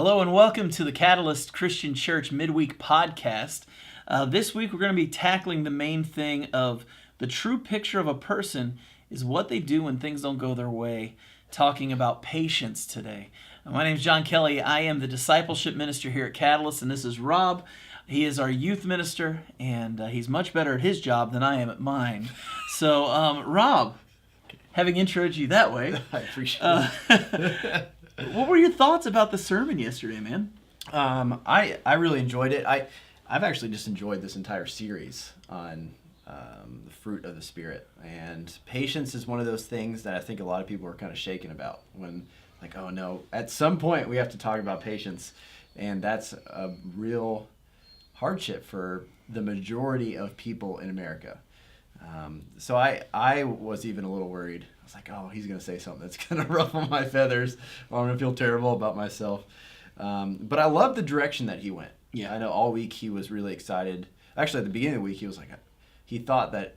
Hello and welcome to the Catalyst Christian Church Midweek Podcast. This week we're going to be tackling the main thing of the true picture of a person is what they do when things don't go their way, talking about patience today. My name is John Kelly. I am the discipleship minister here at Catalyst, and this is Rob. He is our youth minister, and he's much better at his job than I am at mine. So, Rob, having introed you that way, I appreciate it. What were your thoughts about the sermon yesterday, man? I really enjoyed it. I've actually just enjoyed this entire series on the fruit of the Spirit. And patience is one of those things that I think a lot of people are kind of shaken about when, like, oh no, at some point we have to talk about patience. And that's a real hardship for the majority of people in America. So I was even a little worried. I was like, oh, he's going to say something that's going to ruffle my feathers, or I'm going to feel terrible about myself. But I love the direction that he went. Yeah. I know all week he was really excited. Actually, at the beginning of the week, he was like, he thought that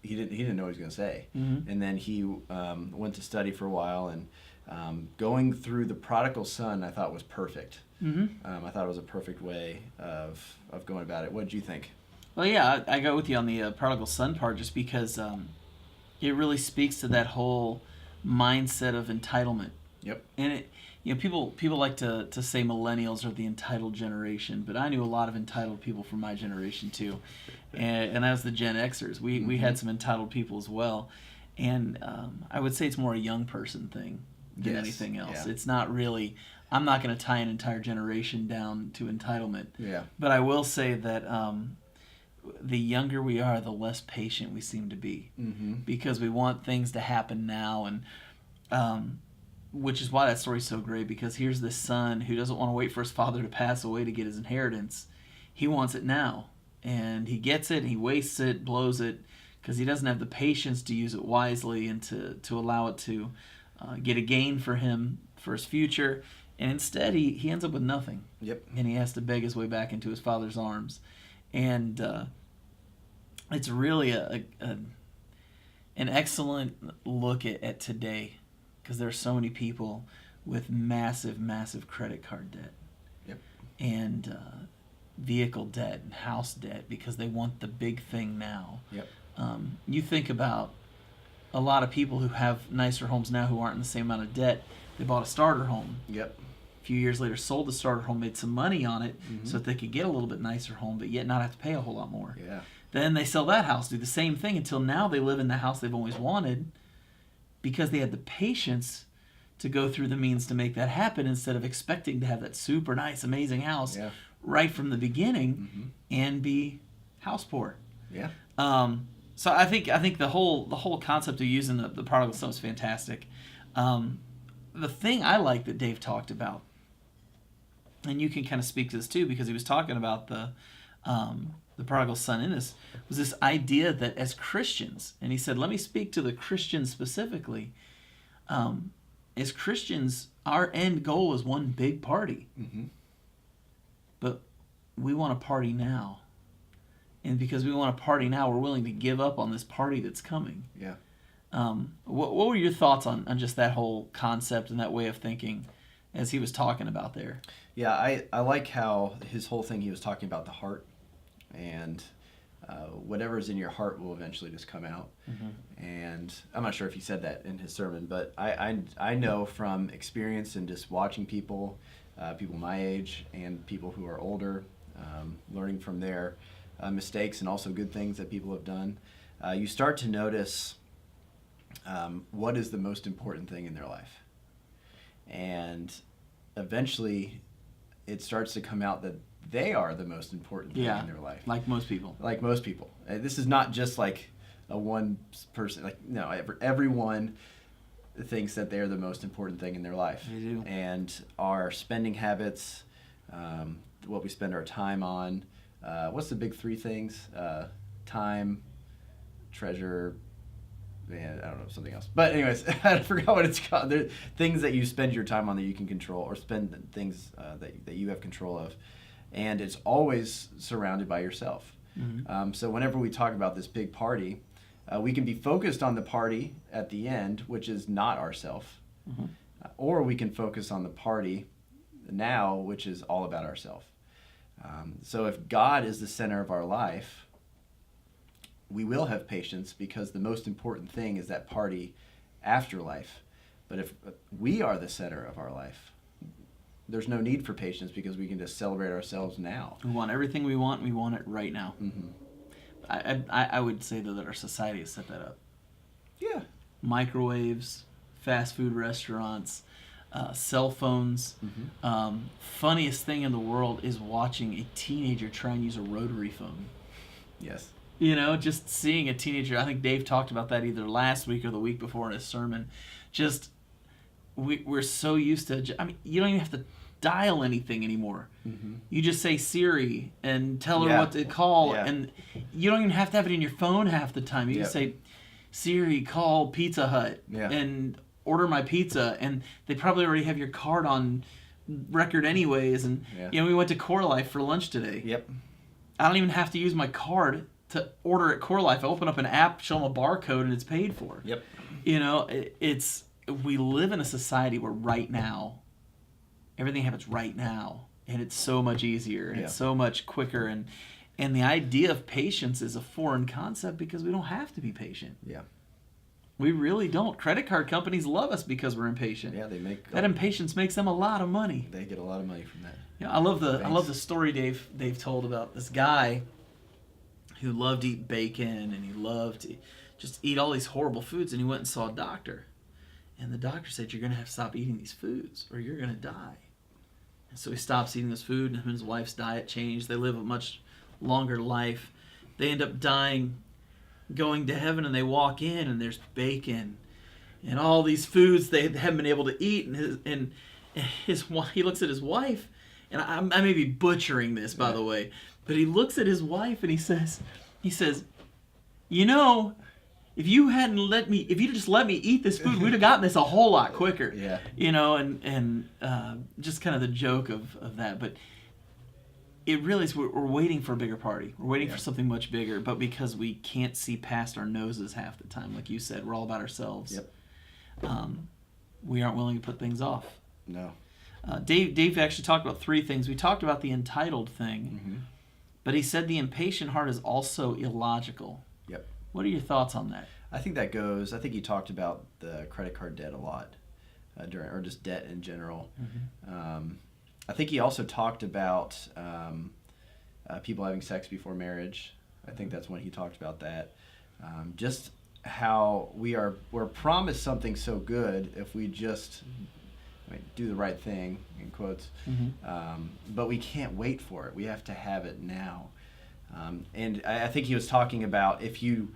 he didn't know what he was going to say. Mm-hmm. And then he went to study for a while, and going through the prodigal son, I thought was perfect. Mm-hmm. I thought it was a perfect way of going about it. What did you think? Well, yeah, I go with you on the prodigal son part just because it really speaks to that whole mindset of entitlement. Yep. And people like to say millennials are the entitled generation, but I knew a lot of entitled people from my generation too, and as the Gen Xers, we had some entitled people as well, and I would say it's more a young person thing than anything else. Yeah. It's not really. I'm not going to tie an entire generation down to entitlement. Yeah. But I will say that the younger we are, the less patient we seem to be, because we want things to happen now, and which is why that story's so great, because here's this son who doesn't want to wait for his father to pass away to get his inheritance. He wants it now, and he gets it, and he wastes it, blows it, because he doesn't have the patience to use it wisely and to allow it to get a gain for him for his future, and instead he ends up with nothing. Yep. And he has to beg his way back into his father's arms. And it's really an excellent look at today, because there are so many people with massive credit card debt. Yep. And vehicle debt and house debt, because they want the big thing now. Yep. You think about a lot of people who have nicer homes now who aren't in the same amount of debt. They bought a starter home. Yep. A few years later, sold the starter home, made some money on it, so that they could get a little bit nicer home, but yet not have to pay a whole lot more. Yeah. Then they sell that house, do the same thing, until now they live in the house they've always wanted, because they had the patience to go through the means to make that happen, instead of expecting to have that super nice, amazing house right from the beginning and be house poor. Yeah. So I think the whole concept of using the prodigal son is fantastic. The thing I like that Dave talked about, and you can kind of speak to this too, because he was talking about the prodigal son in this, was this idea that as Christians, and he said, let me speak to the Christians specifically. As Christians, our end goal is one big party. But we want to party now. And because we want to party now, we're willing to give up on this party that's coming. Yeah. What were your thoughts on just that whole concept and that way of thinking as he was talking about there? Yeah, I like how his whole thing, he was talking about the heart, and whatever's in your heart will eventually just come out. And I'm not sure if he said that in his sermon, but I know from experience and just watching people my age and people who are older, learning from their mistakes and also good things that people have done, you start to notice what is the most important thing in their life. And eventually it starts to come out that they are the most important thing in their life. Like most people. Like most people. This is not just like a one person. Like, no, everyone thinks that they're the most important thing in their life. They do. And our spending habits, what we spend our time on, what's the big three things? Time, treasure, man, I don't know, something else. But anyways, I forgot what it's called. There are things that you spend your time on that you can control, or spend things that you have control of. And it's always surrounded by yourself. So whenever we talk about this big party, we can be focused on the party at the end, which is not ourself. Or we can focus on the party now, which is all about ourselves. So if God is the center of our life, we will have patience, because the most important thing is that party after life. But if we are the center of our life, there's no need for patience, because we can just celebrate ourselves now. We want everything we want. We want it right now. Mm-hmm. I would say, though, that our society has set that up. Yeah. Microwaves, fast food restaurants, cell phones. Mm-hmm. Funniest thing in the world is watching a teenager try and use a rotary phone. Yes. Just seeing a teenager. I think Dave talked about that either last week or the week before in his sermon. We're so used to, you don't even have to dial anything anymore. Mm-hmm. You just say Siri and tell her what to call, and you don't even have to have it in your phone half the time. You just say, Siri, call Pizza Hut and order my pizza, and they probably already have your card on record anyways. And we went to Core Life for lunch today. Yep. I don't even have to use my card to order at Core Life. I open up an app, show them a barcode, and it's paid for. Yep. We live in a society where right now, everything happens right now, and it's so much easier, and it's so much quicker, and the idea of patience is a foreign concept, because we don't have to be patient. Yeah. We really don't. Credit card companies love us because we're impatient. Yeah, they make that impatience makes them a lot of money. They get a lot of money from that. I love the story Dave told about this guy who loved to eat bacon, and he loved to just eat all these horrible foods, and he went and saw a doctor. And the doctor said, you're going to have to stop eating these foods or you're going to die. And so he stops eating this food, and him and his wife's diet changed. They live a much longer life. They end up dying, going to heaven, and they walk in, and there's bacon and all these foods they haven't been able to eat. And he looks at his wife, and I may be butchering this, by the way, but he looks at his wife and he says, if you just let me eat this food, we'd have gotten this a whole lot quicker. Yeah. And just kind of the joke of that. But it really is, we're waiting for a bigger party. We're waiting for something much bigger, but because we can't see past our noses half the time, like you said, we're all about ourselves. Yep. We aren't willing to put things off. No. Dave actually talked about three things. We talked about the entitled thing, but he said the impatient heart is also illogical. Yep. What are your thoughts on that? I think he talked about the credit card debt a lot, or just debt in general. I think he also talked about people having sex before marriage. I think that's when he talked about that. Just how we're promised something so good if we just do the right thing, in quotes. But we can't wait for it. We have to have it now. And I think he was talking about if you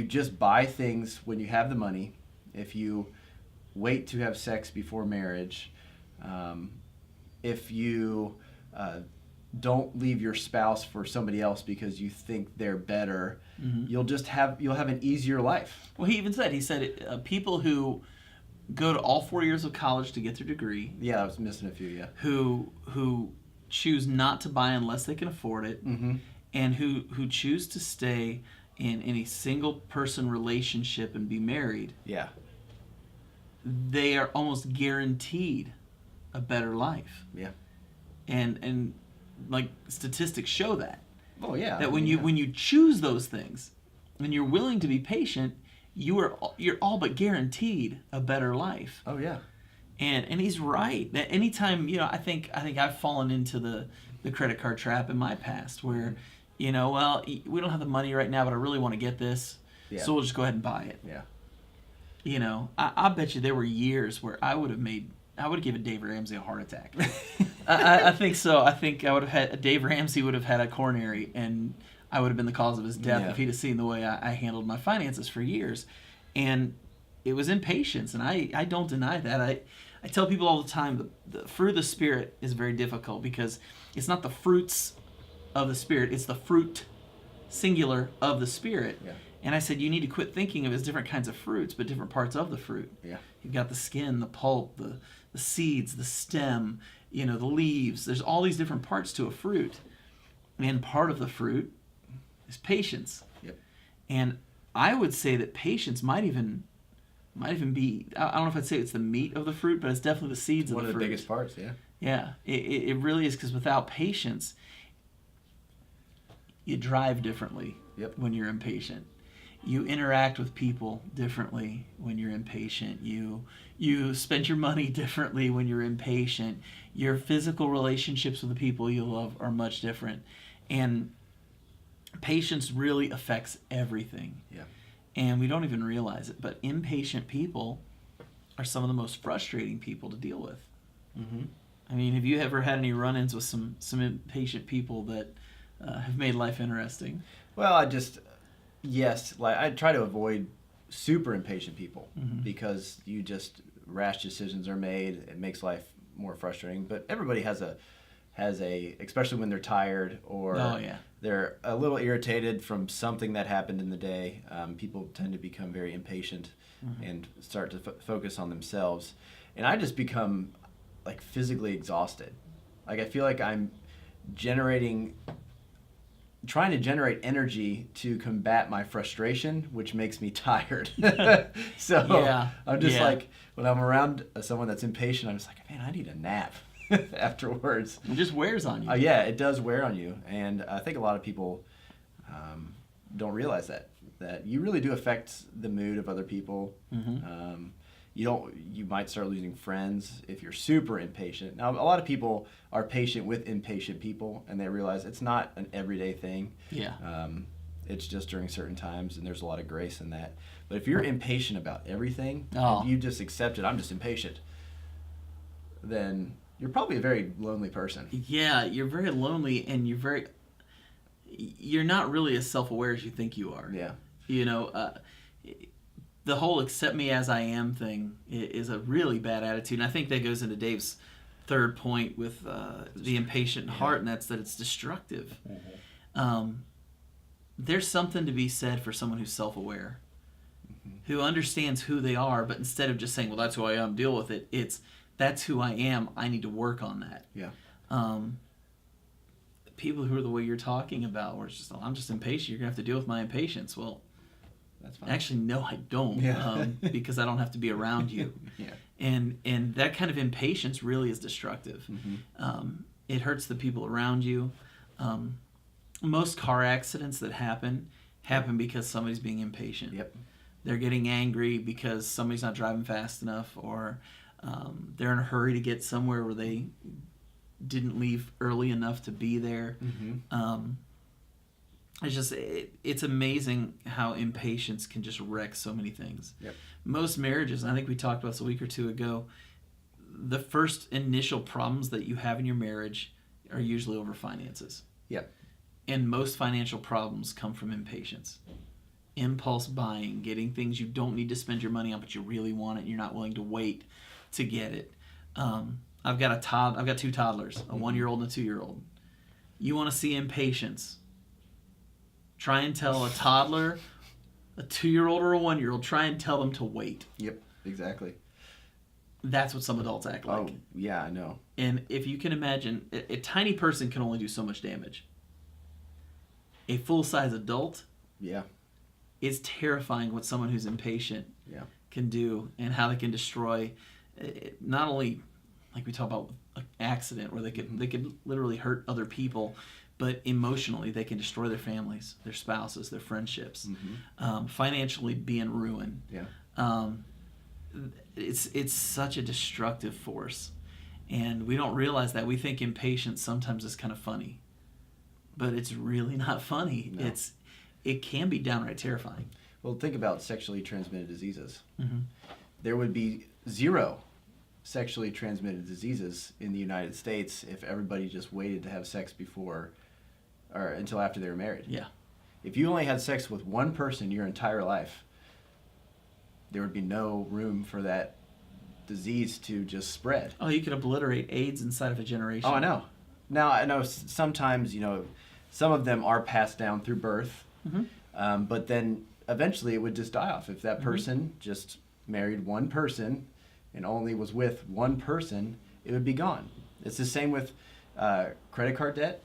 just buy things when you have the money, if you wait to have sex before marriage, if you don't leave your spouse for somebody else because you think they're better, you'll have an easier life. Well, he said people who go to all 4 years of college to get their degree. Yeah, I was missing a few. Yeah. Who choose not to buy unless they can afford it, and who choose to stay in a single person relationship and be married. Yeah. They are almost guaranteed a better life. Yeah. And like statistics show that. Oh yeah. That when you choose those things, when you're willing to be patient, you're all but guaranteed a better life. Oh yeah. And he's right. That anytime, I think I've fallen into the credit card trap in my past where, we don't have the money right now, but I really want to get this, so we'll just go ahead and buy it. Yeah. I bet you there were years where I would have given Dave Ramsey a heart attack. I think so. I think Dave Ramsey would have had a coronary, and I would have been the cause of his death if he'd have seen the way I handled my finances for years. And it was impatience, and I don't deny that. I tell people all the time the fruit of the Spirit is very difficult because it's not the fruits of the Spirit, it's the fruit, singular, of the Spirit. Yeah. And I said you need to quit thinking of it as different kinds of fruits, but different parts of the fruit. Yeah. You've got the skin, the pulp, the seeds, the stem, the leaves. There's all these different parts to a fruit. And part of the fruit is patience. Yep. And I would say that patience might even might even be, I don't know if I'd say it's the meat of the fruit, but it's definitely the seeds of the fruit. One of the biggest parts, yeah. Yeah, it really is, because without patience, you drive differently when you're impatient. You interact with people differently when you're impatient. You spend your money differently when you're impatient. Your physical relationships with the people you love are much different. And patience really affects everything. Yeah. And we don't even realize it. But impatient people are some of the most frustrating people to deal with. Mm-hmm. I mean, have you ever had any run-ins with some impatient people that have made life interesting? Well, yes, like I try to avoid super impatient people because you just rash decisions are made. It makes life more frustrating. But everybody has a, especially when they're tired or they're a little irritated from something that happened in the day. People tend to become very impatient and start to focus on themselves. And I just become like physically exhausted. Like I feel like I'm trying to generate energy to combat my frustration, which makes me tired. So I'm just like, when I'm around someone that's impatient, I'm just like, man, I need a nap afterwards. It just wears on you. Yeah, it does wear on you. And I think a lot of people don't realize that you really do affect the mood of other people. You might start losing friends if you're super impatient. Now, a lot of people are patient with impatient people, and they realize it's not an everyday thing. Yeah. It's just during certain times, and there's a lot of grace in that. But if you're impatient about everything, and you just accept it, I'm just impatient, then you're probably a very lonely person. Yeah, you're very lonely, and you're not really as self-aware as you think you are. Yeah. You know, the whole accept me as I am thing is a really bad attitude. And I think that goes into Dave's third point with the impatient heart, and that's that it's destructive. There's something to be said for someone who's self-aware, who understands who they are, but instead of just saying, well, that's who I am, deal with it, it's, that's who I am, I need to work on that. Yeah. People who are the way you're talking about, where it's just, I'm just impatient, you're going to have to deal with my impatience. Well, that's fine. Actually, no, I don't, because I don't have to be around you. And that kind of impatience really is destructive. It hurts the people around you. Most car accidents that happen because somebody's being impatient. They're getting angry because somebody's not driving fast enough, or they're in a hurry to get somewhere where they didn't leave early enough to be there. It's amazing how impatience can just wreck so many things. Most marriages, and I think we talked about this a week or two ago, the first initial problems that you have in your marriage are usually over finances. And most financial problems come from impatience. Impulse buying, getting things you don't need to spend your money on, but you really want it, and you're not willing to wait to get it. I've got two toddlers, a 1-year-old and a 2-year-old. You want to see impatience? Try and tell a toddler, a 2-year-old or a 1-year-old, try and tell them to wait. Exactly. That's what some adults act like. Oh, yeah, I know. And if you can imagine, a tiny person can only do so much damage. A full-size adult, it's terrifying what someone who's impatient can do, and how they can destroy, not only, like we talk about, an accident where they could literally hurt other people, but emotionally they can destroy their families, their spouses, their friendships, financially be in ruin. It's such a destructive force, and we don't realize that. We think impatience sometimes is kind of funny, but it's really not funny. No. It can be downright terrifying. Well, think about sexually transmitted diseases. There would be 0 sexually transmitted diseases in the United States if everybody just waited to have sex before or until after they were married. If you only had sex with one person your entire life, there would be no room for that disease to just spread. Oh, you could obliterate AIDS inside of a generation. Oh, I know. Now, I know sometimes, some of them are passed down through birth, but then eventually it would just die off. If that person just married one person and only was with one person, it would be gone. It's the same with credit card debt.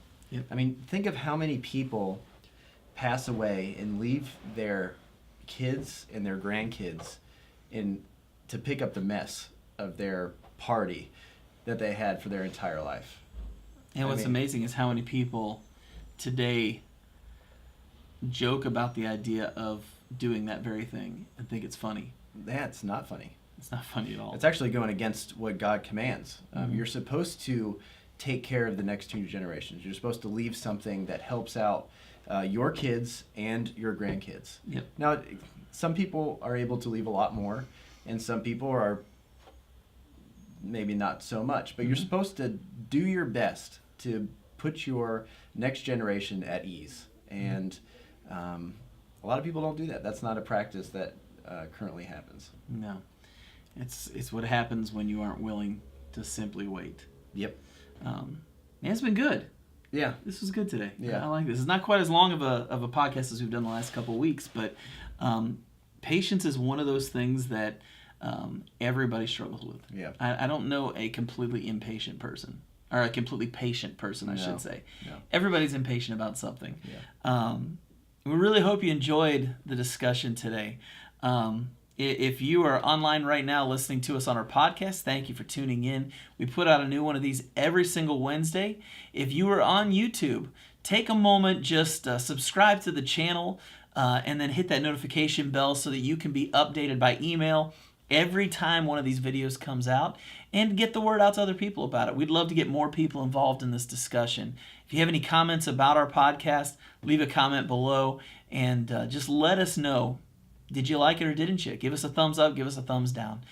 I mean, think of how many people pass away and leave their kids and their grandkids to pick up the mess of their party that they had for their entire life. And what's amazing is how many people today joke about the idea of doing that very thing and think it's funny. That's not funny. It's not funny at all. It's actually going against what God commands. You're supposed to take care of the next 2 generations. You're supposed to leave something that helps out your kids and your grandkids. Yep. Now, some people are able to leave a lot more, and some people are maybe not so much. But you're supposed to do your best to put your next generation at ease. And a lot of people don't do that. That's not a practice that currently happens. No. It's what happens when you aren't willing to simply wait. Yep. It's been good. Yeah. This was good today. Yeah. I like this. It's not quite as long of a podcast as we've done the last couple of weeks, but patience is one of those things that everybody struggles with. Yeah. I don't know a completely impatient person, or a completely patient person, I should say. No. Everybody's impatient about something. Yeah. We really hope you enjoyed the discussion today. If you are online right now listening to us on our podcast, thank you for tuning in. We put out a new one of these every single Wednesday. If you are on YouTube, take a moment, just subscribe to the channel, and then hit that notification bell so that you can be updated by email every time one of these videos comes out, and get the word out to other people about it. We'd love to get more people involved in this discussion. If you have any comments about our podcast, leave a comment below, and just let us know. Did you like it or didn't you? Give us a thumbs up, give us a thumbs down.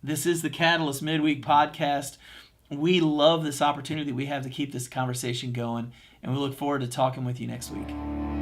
This is the Catalyst Midweek Podcast. We love this opportunity we have to keep this conversation going, and we look forward to talking with you next week.